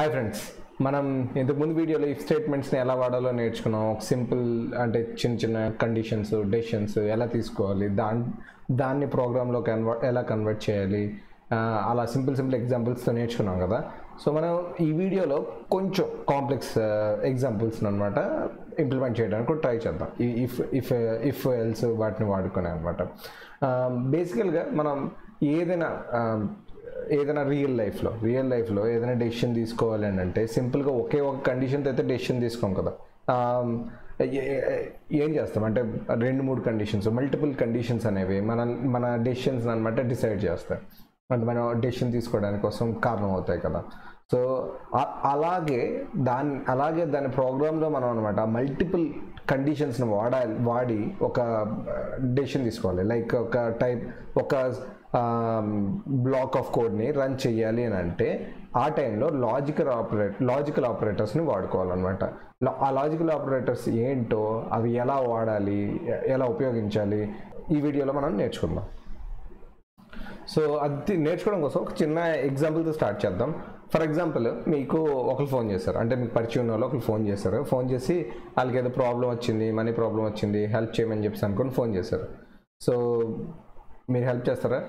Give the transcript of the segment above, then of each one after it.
Hi friends, మనం ఇంతకుముందు వీడియోలో ఇఫ్ స్టేట్మెంట్స్ని ఎలా వాడాలో నేర్చుకున్నాం. ఒక సింపుల్ అంటే చిన్న చిన్న కండిషన్స్, డెసిషన్స్ ఎలా తీసుకోవాలి, దాన్ని ప్రోగ్రాంలో ఎలా కన్వర్ట్ చేయాలి, అలా సింపుల్ ఎగ్జాంపుల్స్తో నేర్చుకున్నాం కదా. సో మనం ఈ వీడియోలో కొంచెం కాంప్లెక్స్ ఎగ్జాంపుల్స్ని అనమాట ఇంప్లిమెంట్ చేయడానికి ట్రై చేద్దాం. ఈ ఇఫ్ ఎల్స్ వాటిని వాడుకునే అనమాట. బేసికల్గా మనం ఏదైనా రియల్ లైఫ్లో ఏదైనా డెసిషన్ తీసుకోవాలి అని అంటే సింపుల్గా ఒకే ఒక కండిషన్తో అయితే డెసిషన్ తీసుకోం కదా. ఏం చేస్తాం అంటే 2-3 కండిషన్స్, మల్టిపుల్ కండిషన్స్ అనేవి మన డెసిషన్స్ అనమాట డిసైడ్ చేస్తాయి, అంటే మనం డెసిషన్ తీసుకోవడానికి కోసం కారణం అవుతాయి కదా. సో అలాగే దాని ప్రోగ్రాంలో మనం అనమాట మల్టిపుల్ కండిషన్స్ని వాడి ఒక డెసిషన్ తీసుకోవాలి. లైక్ ఒక బ్లాక్ ఆఫ్ కోడ్ని రన్ చేయాలి అని అంటే ఆ టైంలో లాజికల్ ఆపరేటర్స్ని వాడుకోవాలన్నమాట. ఆ లాజికల్ ఆపరేటర్స్ ఏంటో, అవి ఎలా వాడాలి, ఎలా ఉపయోగించాలి, ఈ వీడియోలో మనం నేర్చుకుందాం. సో అది నేర్చుకోవడం కోసం ఒక చిన్న ఎగ్జాంపుల్తో స్టార్ట్ చేద్దాం. ఫర్ ఎగ్జాంపుల్, మీకు ఒకరు ఫోన్ చేశారు, అంటే మీకు పరిచయం ఉన్న వాళ్ళు ఒకరు ఫోన్ చేసి వాళ్ళకి ఏదో ప్రాబ్లం వచ్చింది, మనీ ప్రాబ్లం వచ్చింది, హెల్ప్ చేయమని చెప్పి అనుకుని ఫోన్ చేశారు. సో మీరు హెల్ప్ చేస్తారా?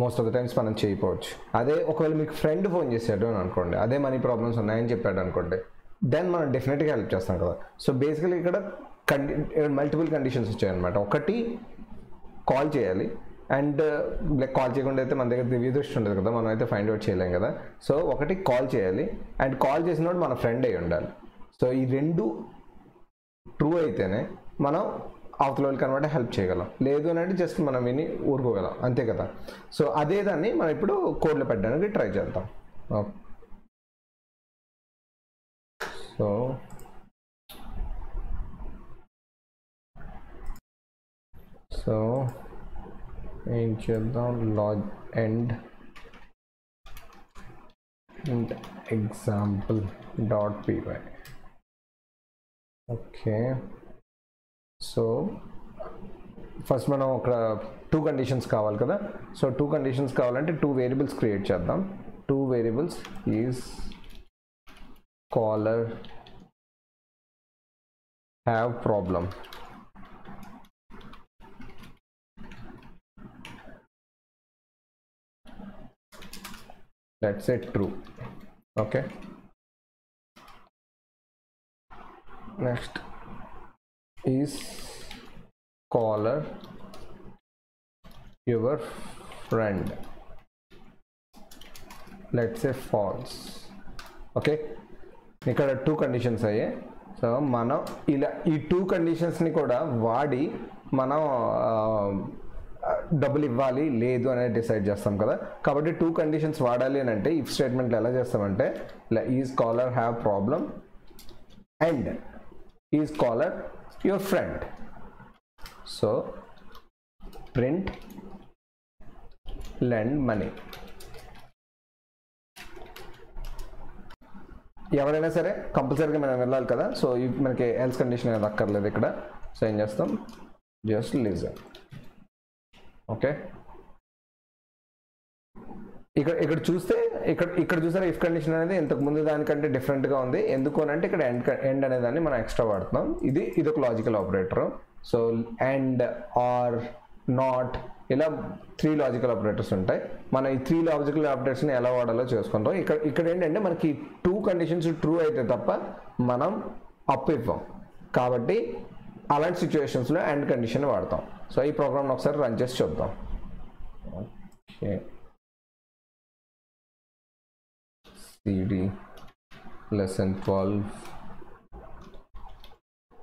మోస్ట్ ఆఫ్ ద టైమ్స్ మనం చేయకపోవచ్చు. అదే ఒకవేళ మీకు ఫ్రెండ్ ఫోన్ చేశాడు అని అనుకోండి, అదే మనీ ప్రాబ్లమ్స్ ఉన్నాయని చెప్పాడు అనుకోండి, దెన్ మనం డెఫినెట్గా హెల్ప్ చేస్తాం కదా. సో బేసికలీ ఇక్కడ మల్టిపుల్ కండిషన్స్ వచ్చాయన్నమాట. ఒకటి, కాల్ చేయాలి, అండ్ కాల్ చేయకుండా అయితే మన దగ్గర దివ్యదృష్టి ఉండదు కదా, మనం అయితే ఫైండ్ అవుట్ చేయలేం కదా. సో ఒకటి కాల్ చేయాలి, అండ్ కాల్ చేసినప్పుడు మన ఫ్రెండ్ అయి ఉండాలి. సో ఈ రెండు ట్రూ అయితేనే మనం అవతల వాళ్ళకి అనమాట హెల్ప్ చేయగలం. లేదు అని అంటే జస్ట్ మనం విని ఊరుకోగలం, అంతే కదా. సో అదే దాన్ని మనం ఇప్పుడు కోడ్లో పెట్టడానికి ట్రై చేద్దాం. సో ఏం చేద్దాం, end example.py. Okay, so first మనం ఒక 2 కండిషన్స్ కావాలి కదా. సో 2 కండిషన్స్ కావాలంటే 2 వేరియబుల్స్ క్రియేట్ చేద్దాం. 2 variables is caller have problem. Let's say true. Okay, next is caller your friend. Let's say false. Okay, ఇక్కడ 2 కండిషన్స్ అయ్యాయి. సో మనం ఇలా ఈ 2 కండిషన్స్ని కూడా వాడి మనం డబ్బులు ఇవ్వాలి లేదు అనేది డిసైడ్ చేస్తాం కదా. కాబట్టి 2 కండిషన్స్ వాడాలి అని అంటే ఇఫ్ స్టేట్మెంట్లో ఎలా చేస్తామంటే, ఇలా is caller have problem and is caller your friend. So print lend money. ఎవరైనా సరే కంపల్సరీగా మనం వెళ్ళాలి కదా. సో మనకి ఎల్స్ కండిషన్ అనేది అక్కర్లేదు ఇక్కడ. సో ఏం చేస్తాం, జస్ట్ లిజన్. ఓకే, ఇక్కడ చూస్తే ఇక్కడ చూసారా, ఇఫ్ కండిషన్ అనేది ఇంతకు ముందు దానికంటే డిఫరెంట్గా ఉంది. ఎందుకు అని అంటే ఇక్కడ ఎండ్ అనే దాన్ని మనం ఎక్స్ట్రా వాడుతున్నాం. ఇది ఒక logical operator. So and, or, not, ఇలా 3 లాజికల్ ఆపరేటర్స్ ఉంటాయి. మనం ఈ 3 లాజికల్ ఆపరేటర్స్ని ఎలా వాడాలో చేసుకుంటాం. ఇక్కడ ఏంటంటే మనకి 2 కండిషన్స్ ట్రూ అయితే తప్ప మనం అప్ ఇవ్వం. కాబట్టి అలాంటి సిచ్యువేషన్స్లో అండ్ కండిషన్ వాడతాం. సో ఈ ప్రోగ్రామ్ని ఒకసారి రన్ చేసి చూద్దాం. Okay, cd lesson 12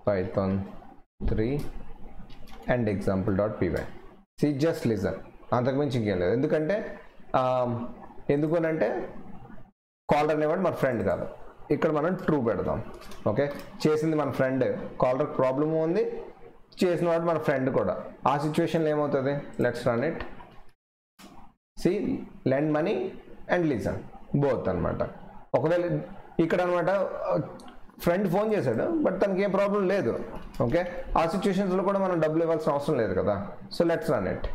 python 3 and example.py. see, just listen, అంతకుమించి ఇంకేం లేదు. ఎందుకనంటే కాలర్ అనేవాడు మన ఫ్రెండ్ కాదు. ఇక్కడ మనం ట్రూ పెడదాం. ఓకే, చేసింది మన ఫ్రెండ్, కాలర్ ప్రాబ్లమ్ ఉంది, చేసిన వాడు మన ఫ్రెండ్ కూడా. ఆ సిచ్యువేషన్లో ఏమవుతుంది, let's run it. See, lend money and listen both అనమాట. ఒకవేళ ఇక్కడ అనమాట ఫ్రెండ్ ఫోన్ చేశాడు, బట్ తనకి ఏం ప్రాబ్లం లేదు. ఓకే, ఆ సిచ్యువేషన్స్లో కూడా మనం డబ్బులు ఇవ్వాల్సిన అవసరం లేదు కదా. So let's run it.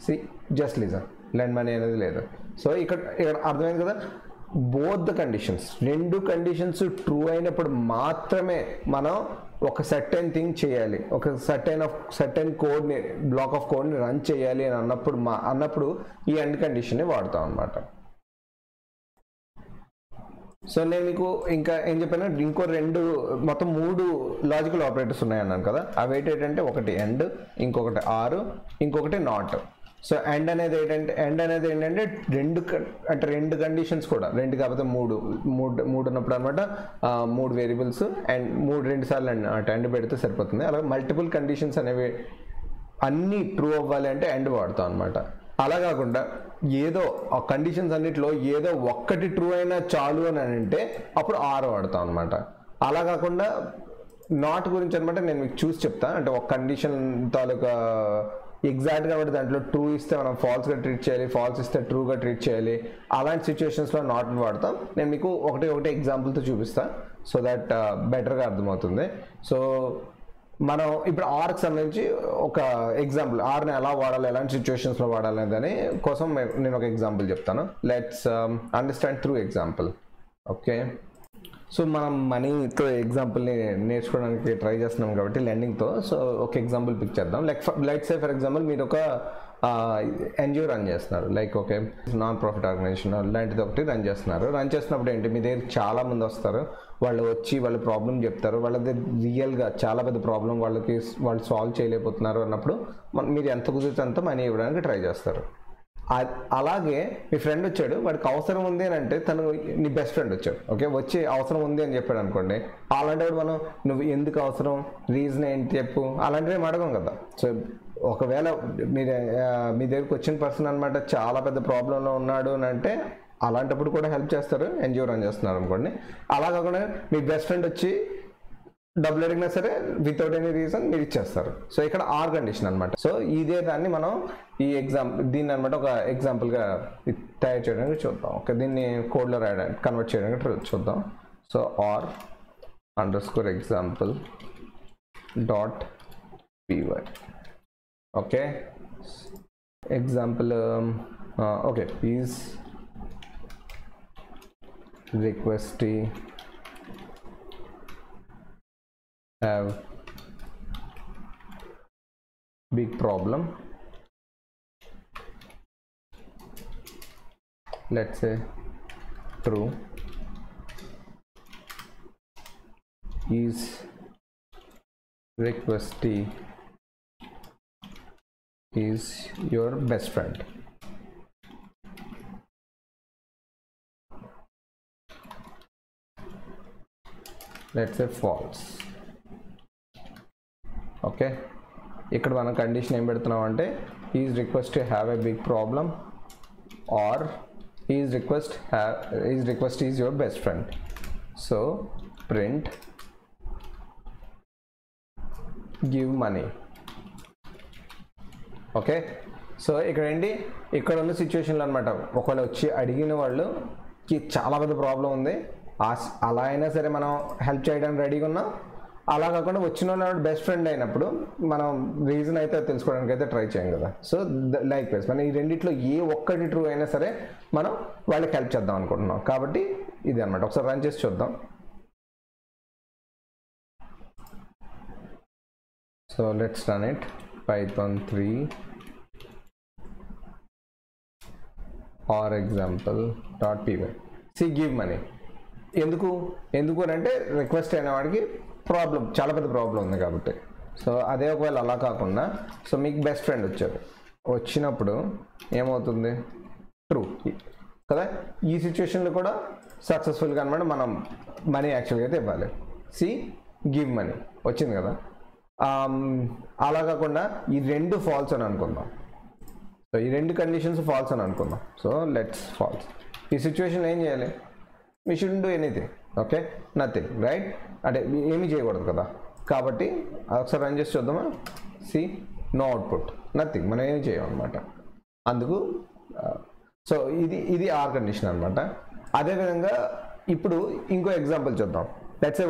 See, just listen. Lend money అనేది లేదు. సో ఇక్కడ అర్థమైంది కదా, బోత్ ద కండిషన్స్, రెండు కండిషన్స్ ట్రూ అయినప్పుడు మాత్రమే మనం ఒక సర్టెన్ థింగ్ చేయాలి, ఒక సర్టెన్ కోడ్ని, బ్లాక్ ఆఫ్ కోడ్ని రన్ చేయాలి అని అన్నప్పుడు ఈ ఎండ్ కండిషన్ని వాడతాం అనమాట. సో నేను మీకు ఇంకా ఏం చెప్పాను, మొత్తం 3 లాజికల్ ఆపరేటర్స్ ఉన్నాయన్నాను కదా. అవి ఏంటంటే ఒకటి ఎండ్, ఇంకొకటి ఆర్, ఇంకొకటి నాట్. సో ఎండ్ అనేది ఏంటంటే రెండు కండిషన్స్ కూడా, రెండు కాకపోతే మూడు ఉన్నప్పుడు అనమాట, 3 వేరియబుల్స్ అండ్ 2 సార్లు ఎండ్ పెడితే సరిపోతుంది. అలాగే మల్టిపుల్ కండిషన్స్ అనేవి అన్నీ ట్రూ అవ్వాలి అంటే ఎండ్ వాడతాం అనమాట. అలా కాకుండా ఏదో ఆ కండిషన్స్ అన్నిటిలో ఏదో ఒక్కటి ట్రూ అయినా చాలు అని అంటే అప్పుడు ఆర్ వాడతాం అనమాట. అలా కాకుండా నాట్ గురించి అనమాట నేను మీకు చూసి చెప్తాను. అంటే ఒక కండిషన్ తాలూకా ఎగ్జాక్ట్గా కాబట్టి దాంట్లో ట్రూ ఇస్తే మనం ఫాల్స్గా ట్రీట్ చేయాలి, ఫాల్స్ ఇస్తే ట్రూగా ట్రీట్ చేయాలి. అలాంటి సిచ్యువేషన్స్లో నాట్ వాడతాం. నేను మీకు ఒకటి ఎగ్జాంపుల్తో చూపిస్తాను సో దట్ బెటర్గా అర్థమవుతుంది. సో మనం ఇప్పుడు ఆర్కి సంబంధించి ఒక ఎగ్జాంపుల్, ఆర్ని ఎలా వాడాలి, ఎలాంటి సిచ్యువేషన్స్లో వాడాలి దాని కోసం నేను ఒక ఎగ్జాంపుల్ చెప్తాను. Let's understand through example. Okay, so మనం మనీతో ఎగ్జాంపుల్ని నేర్చుకోవడానికి ట్రై చేస్తున్నాం కాబట్టి లెండింగ్తో. సో ఒక ఎగ్జాంపుల్ పిక్ చేద్దాం. లైక్ సే ఫర్ ఎగ్జాంపుల్ మీరు ఒక ఎన్జిఓ రన్ చేస్తున్నారు, like okay non profit organization లాంటిది ఒకటి రన్ చేస్తున్నప్పుడు ఏంటి, మీ దగ్గర చాలా మంది వస్తారు, వాళ్ళు వచ్చి వాళ్ళ ప్రాబ్లం చెప్తారు, వాళ్ళది రియల్గా చాలా పెద్ద ప్రాబ్లం, వాళ్ళు సాల్వ్ చేయలేకపోతున్నారు అన్నప్పుడు మీరు ఎంత కుదిరితే అంత మనీ ఇవ్వడానికి ట్రై చేస్తారు. అలాగే మీ ఫ్రెండ్ వచ్చాడు, వాడికి అవసరం ఉంది అని అంటే నీ బెస్ట్ ఫ్రెండ్ వచ్చాడు, ఓకే, వచ్చి అవసరం ఉంది అని చెప్పాడు అనుకోండి. అలాంటివాడు మనం నువ్వు ఎందుకు అవసరం, రీజన్ ఏంటి చెప్పు, అలాంటివి ఏం అడగం కదా. సో ఒకవేళ మీ దగ్గరికి వచ్చిన పర్సన్ అనమాట చాలా పెద్ద ప్రాబ్లంలో ఉన్నాడు అని అంటే అలాంటప్పుడు కూడా హెల్ప్ చేస్తారు, ఎన్జిఓ రన్ చేస్తున్నారు అనుకోండి. అలా కాకుండా మీ బెస్ట్ ఫ్రెండ్ వచ్చి డబ్బులు అడిగినా సరే వితౌట్ ఎనీ రీజన్ మీరు ఇచ్చేస్తారు. సో ఇక్కడ ఆర్ కండిషన్ అనమాట. సో ఇదే దాన్ని మనం దీన్ని అనమాట ఒక ఎగ్జాంపుల్గా తయారు చేయడానికి చూద్దాం. ఓకే, దీన్ని కోడ్లో కన్వర్ట్ చేయడానికి చూద్దాం. So R underscore example dot py. Okay, example okay is request have big problem, let's say true, is requestee is your best friend. Let's say false. Okay, ఇక్కడ మనం కండిషన్ ఏం పెడుతున్నాం అంటే is request to have a big problem or is request is your best friend. So print give money. Okay, so ఇక్కడ ఏంటి, ఇక్కడ ఉన్న సిచ్యువేషన్లో అనమాట ఒకవేళ వచ్చి అడిగిన వాళ్ళకి చాలా పెద్ద ప్రాబ్లం ఉంది, అలా అయినా సరే మనం హెల్ప్ చేయడానికి రెడీగా ఉన్నాం. అలా కాకుండా వచ్చిన వాళ్ళు బెస్ట్ ఫ్రెండ్ అయినప్పుడు మనం రీజన్ అయితే తెలుసుకోవడానికి అయితే ట్రై చేయం కదా. సో లైక్ వైజ్ మనం ఈ రెండిట్లో ఏ ఒక్కటి ట్రూ అయినా సరే మనం వాళ్ళకి హెల్ప్ చేద్దాం అనుకుంటున్నాం. కాబట్టి ఇది అనమాట. ఒకసారి రన్ చేసి చూద్దాం. So let's run it. Python 3 or example.py. See give money. ఎందుకు అని అంటే రిక్వెస్ట్ అయిన వాడికి ప్రాబ్లం, చాలా పెద్ద ప్రాబ్లం ఉంది కాబట్టి. సో అదే ఒకవేళ అలా కాకుండా సో మీకు బెస్ట్ ఫ్రెండ్ వచ్చినప్పుడు ఏమవుతుంది, ట్రూ కదా. ఈ సిచ్యువేషన్లో కూడా సక్సెస్ఫుల్గా అనమాట మనం మనీ యాక్చువల్గా అయితే ఇవ్వాలి. సి గివ్ మనీ వచ్చింది కదా. అలా కాకుండా ఈ రెండు ఫాల్స్ అని అనుకుందాం. సో ఈ రెండు కండిషన్స్ ఫాల్స్ అని అనుకుందాం. So let's false. ఈ సిచ్యువేషన్లో ఏం చేయాలి, we shouldn't do anything. Okay, nothing, right, అంటే ఏమీ చేయకూడదు కదా. కాబట్టి ఒకసారి రన్ చేసి చూద్దామా. సి నో అవుట్పుట్, నథింగ్, మనం ఏమి చేయమన్నమాట. అందుకు సో ఇది ఆర్ కండిషన్ అనమాట. అదేవిధంగా ఇప్పుడు ఇంకో ఎగ్జాంపుల్ చూద్దాం. లెట్స్ సే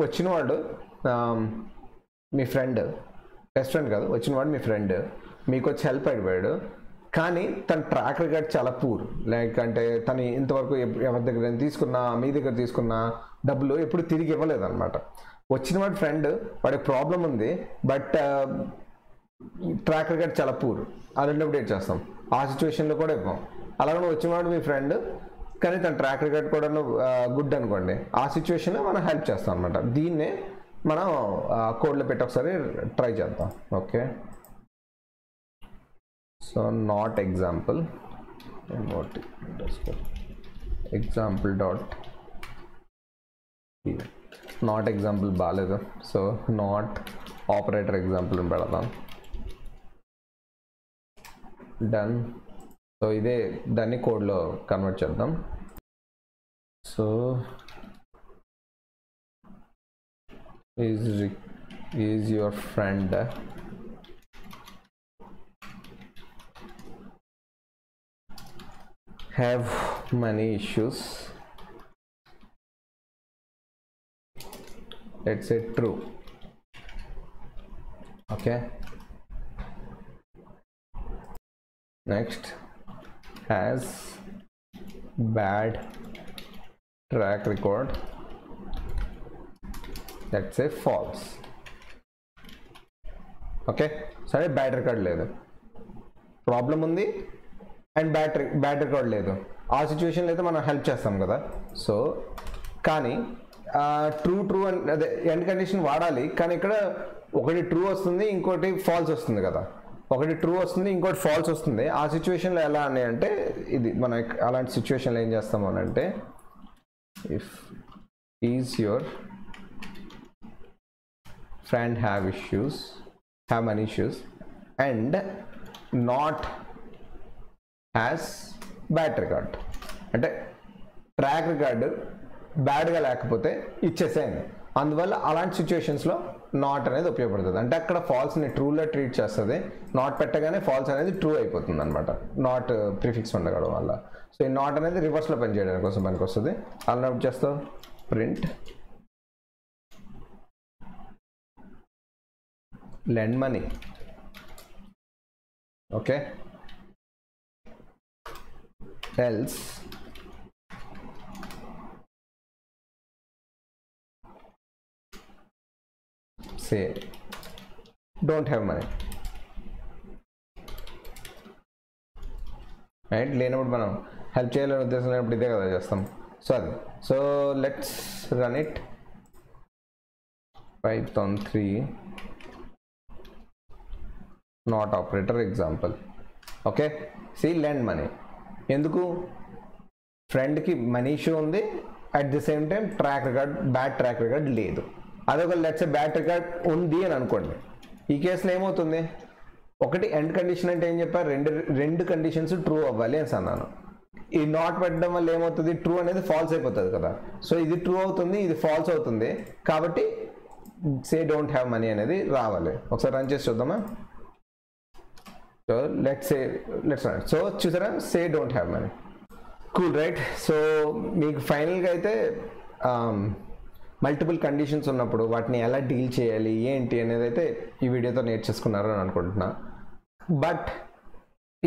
వచ్చిన వాడు మీ ఫ్రెండ్, బెస్ట్ ఫ్రెండ్ కాదు, వచ్చిన వాడు మీ ఫ్రెండ్, మీకు వచ్చి హెల్ప్ అయిపోయాడు. కానీ తన ట్రాక్ రికార్డ్ చాలా పూర్. లైక్ అంటే తను ఇంతవరకు ఎవరి దగ్గర తీసుకున్నా, మీ దగ్గర తీసుకున్న డబ్బులు ఎప్పుడు తిరిగి ఇవ్వలేదన్నమాట. వచ్చిన వాడి ఫ్రెండ్, వాడికి ప్రాబ్లం ఉంది బట్ ట్రాక్ రికార్డ్ చాలా పూర్, అలాంటప్పుడు ఏం చేస్తాం? ఆ సిచ్యువేషన్లో కూడా ఇవ్వం. అలాగే వచ్చినవాడు మీ ఫ్రెండ్ కానీ తన ట్రాక్ రికార్డ్ కూడా గుడ్ అనుకోండి, ఆ సిచ్యువేషన్లో మనం హెల్ప్ చేస్తాం అనమాట. దీన్నే మనం కోడ్లో పెట్టి ఒకసారి ట్రై చేద్దాం. Okay, so not example example dot not example బాగాలేదు, సో నాట్ ఆపరేటర్ ఎగ్జాంపుల్ అని పెడదాం. డన్. సో ఇదే దాన్ని కోడ్లో కన్వర్ట్ చేద్దాం. So is your friend have many issues? Let's say true. Okay, next, has bad track record. Let's say false. Okay, సరే bad record లేదు, problem ఉంది అండ్ బ్యాడ్ రికార్డ్ లేదు, ఆ సిచ్యువేషన్లో అయితే మనం హెల్ప్ చేస్తాం కదా. సో కానీ ట్రూ అండ్ అదే ఎండ్ కండిషన్ వాడాలి, కానీ ఇక్కడ ఒకటి ట్రూ వస్తుంది, ఇంకోటి ఫాల్స్ వస్తుంది కదా. ఒకటి ట్రూ వస్తుంది, ఇంకోటి ఫాల్స్ వస్తుంది. ఆ సిచ్యువేషన్లో ఎలా అని అంటే ఇది మనం అలాంటి సిచ్యువేషన్లో ఏం చేస్తాము అని అంటే, if is your friend have money issues and not has bad record, అంటే ట్రాక్ రికార్డు బ్యాడ్గా లేకపోతే ఇచ్చేసేయండి. అందువల్ల అలాంటి సిచ్యువేషన్స్లో నాట్ అనేది ఉపయోగపడుతుంది. అంటే అక్కడ ఫాల్స్ని ట్రూలో ట్రీట్ చేస్తుంది, నాట్ పెట్టగానే ఫాల్స్ అనేది ట్రూ అయిపోతుంది అనమాట, నాట్ ప్రిఫిక్స్ ఉండగడం వల్ల. సో ఈ నాట్ అనేది రివర్స్లో పనిచేయడానికి కోసం పనికి వస్తుంది. అలా చేస్తావు print lend money. Okay, else say don't have money. Right, లేనప్పుడు మనం హెల్ప్ చేయాలని ఉద్దేశం లేనప్పుడు ఇదే కదా చేస్తాం. సో అది, so let's run it. Python 3 not operator example. Okay, see lend money. ఎందుకు? ఫ్రెండ్కి మనీ ఇష్యూ ఉంది, at the same time bad track record లేదు. అదొక లెట్స్ బ్యాడ్ రికార్డ్ ఉంది అని అనుకోండి. ఈ కేసులో ఏమవుతుంది? ఒకటి ఎండ్ కండిషన్ అంటే ఏం చెప్పారు, రెండు కండిషన్స్ ట్రూ అవ్వాలి అని అన్నాను. ఈ నాట్ పెట్టడం వల్ల ఏమవుతుంది, ట్రూ అనేది ఫాల్స్ అయిపోతుంది కదా. సో ఇది ట్రూ అవుతుంది, ఇది ఫాల్స్ అవుతుంది, కాబట్టి సే డోంట్ హ్యావ్ మనీ అనేది రావాలి. ఒకసారి రన్ చేసి చూద్దామా. So let's run. సో చూసారా, say don't have money. Cool, right. So మీకు ఫైనల్గా అయితే మల్టిపుల్ కండిషన్స్ ఉన్నప్పుడు వాటిని ఎలా డీల్ చేయాలి ఏంటి అనేది అయితే ఈ వీడియోతో నేర్చేసుకున్నారు అని అనుకుంటున్నా. బట్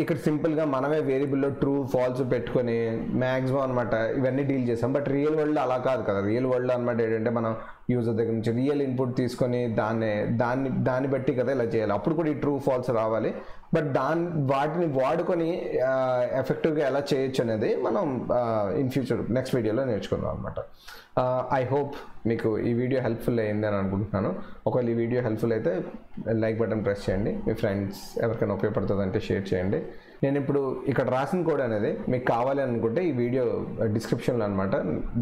ఇక్కడ సింపుల్గా మనమే వేరియబుల్లో ట్రూ ఫాల్స్ పెట్టుకొని మ్యాక్సిమం అనమాట ఇవన్నీ డీల్ చేసాం. బట్ రియల్ వరల్డ్లో అలా కాదు కదా. రియల్ వరల్డ్లో అనమాట ఏంటంటే మనం యూజర్ దగ్గర నుంచి రియల్ ఇన్పుట్ తీసుకొని దాన్ని బట్టి కదా ఇలా చేయాలి. అప్పుడు కూడా ఈ ట్రూ ఫాల్స్ రావాలి. బట్ వాటిని వాడుకొని ఎఫెక్టివ్గా ఎలా చేయొచ్చు అనేది మనం ఇన్ ఫ్యూచర్ నెక్స్ట్ వీడియోలో నేర్చుకుందాం అనమాట. ఐ హోప్ మీకు ఈ వీడియో హెల్ప్ఫుల్ అయ్యింది అని అనుకుంటున్నాను. ఒకవేళ ఈ వీడియో హెల్ప్ఫుల్ అయితే లైక్ బటన్ ప్రెస్ చేయండి, మీ ఫ్రెండ్స్ ఎవరికైనా ఉపయోగపడుతుంది అంటే షేర్ చేయండి. నేను ఇప్పుడు ఇక్కడ రాసిన కోడ్ అనేది మీకు కావాలి అనుకుంటే ఈ వీడియో డిస్క్రిప్షన్లో అనమాట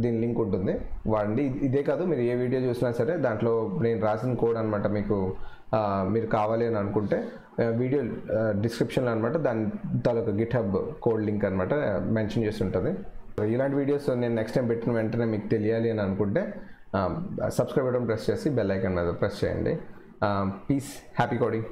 దీని లింక్ ఉంటుంది, వాడండి. ఇదే కాదు, మీరు ఏ వీడియో చూసినా సరే దాంట్లో నేను రాసిన కోడ్ అనమాట మీకు మీరు కావాలి అని అనుకుంటే వీడియో డిస్క్రిప్షన్లో అనమాట దాని తాలూకా గిట్హబ్ కోడ్ లింక్ అనమాట మెన్షన్ చేసి ఉంటుంది. ఇలాంటి వీడియోస్ నేను నెక్స్ట్ టైం పెట్టిన వెంటనే మీకు తెలియాలి అని అనుకుంటే సబ్స్క్రైబ్ బటన్ ప్రెస్ చేసి బెల్ ఐకాన్ మీద ప్రెస్ చేయండి. Peace, happy coding.